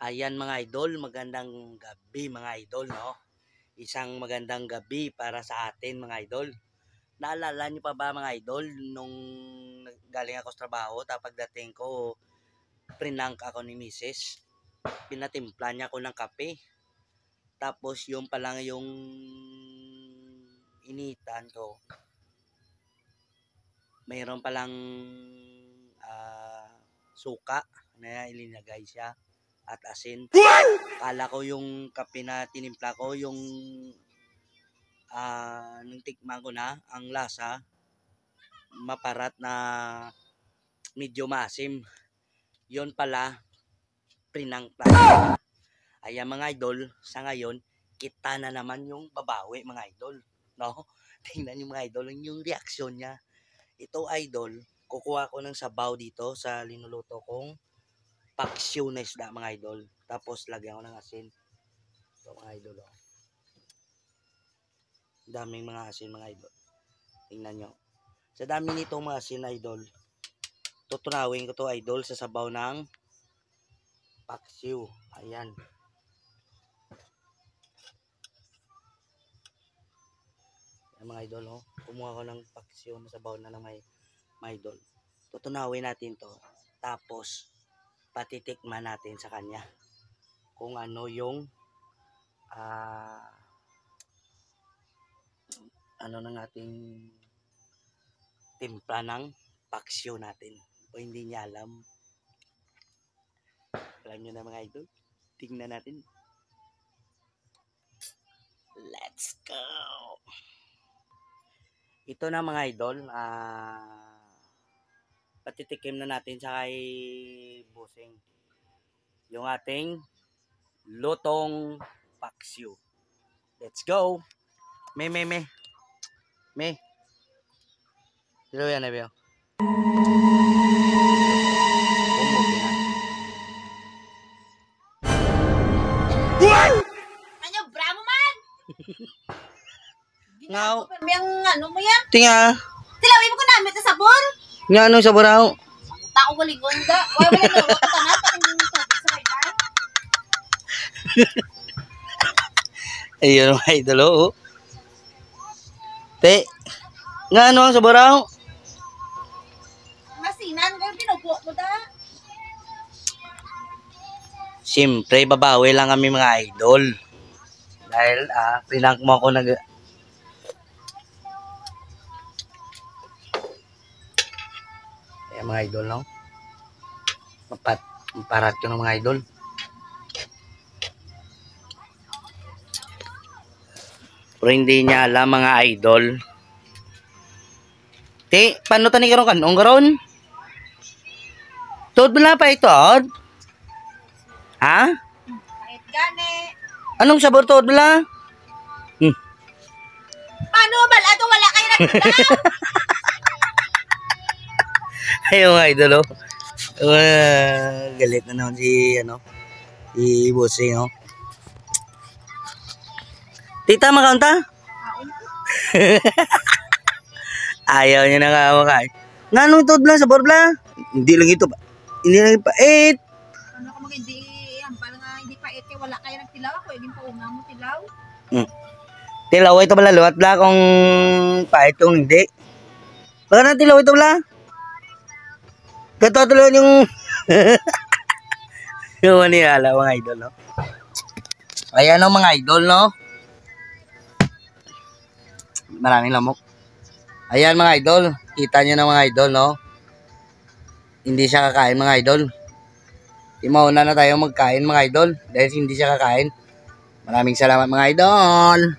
Ayan mga idol, magandang gabi mga idol, no? Isang magandang gabi para sa atin mga idol. Naalala niyo pa ba mga idol, nung galing ako sa trabaho, tapos pagdating ko, prinank ako ni Mrs. Pinatimpla niya ako ng kape. Tapos yung palang yung initan ko, mayroon palang suka na ilinagay siya at asin. Kala ko yung kape na tinimpla ko, yung nung tikman ko na, ang lasa maparat na medyo maasim. Yon pala, prinangta. Ayan mga idol, sa ngayon, kita na naman yung babawi mga idol. No? Tingnan yung mga idol, yung reaksyon niya. Ito idol, kukuha ko ng sabaw dito sa linuluto kong paksiw na isda mga idol. Tapos lagyan ko ng asin. Ito mga idol. Oh. Daming mga asin mga idol. Tingnan nyo. Sa dami nito mga asin idol, tutunawin ko to idol sa sabaw ng paksiw. Ayan. Ayan mga idol. Oh. Kumuha ko ng paksiw na sabaw na ng may idol. Tutunawin natin to. Tapos patitikman natin sa kanya kung ano yung ano ng ating timpla ng paksiw natin. O hindi niya alam. Alam nyo na mga idol. Tingnan natin. Let's go! Ito na mga idol. Patitikim na natin sa kay Busing. Yung ating lutong paksiw. Let's go! Me. Dilo yan na, Beo. Ano, bravo man! Ngaw. Yung ano mo yan? Tinga. Tilawin mo ko namin sa sabon. Nga anong sabon ako? Tako galigonda. Wala mo na lawak ka na. Patingin mo sa kailan. Ayun mga idol. Oh. Te. Nga ano ang sabon ako? Masinan ko pinupo mo da. Siyempre, babawi lang kami mga idol. Dahil, pinank mo ako Ayan mga idol, no? Maparat yun ng mga idol. Pero hindi niya alam mga idol. Te, paano tani karon kanong karon? Tuod bala pa ito, od? Ha? Kahit gani. Anong sabor tuod bala? Paano ba? Ato wala kayo nagtulaw. Ayaw mga idol, oh. Galit na naman si Busing, oh. Tita, makaunta? Ayaw niya na nga makain. Nga nung ito bla, sabor bla? Hindi lang ito. Hindi lang ipait. Ano ko hindi, hambal nga hindi pa ete, wala kayo nagtilaw ako. Yung paunga mo tilaw. Tilaw ito bala, luwat bla kung pait kung hindi. Baka na tilaw ito bla? Katotulog yung yung manihala mga idol, no? Ayan o mga idol, no? Maraming lamok. Ayan mga idol, kita nyo na mga idol, no? Hindi siya kakain mga idol. Imauna na tayo magkain mga idol dahil hindi siya kakain. Maraming salamat mga idol.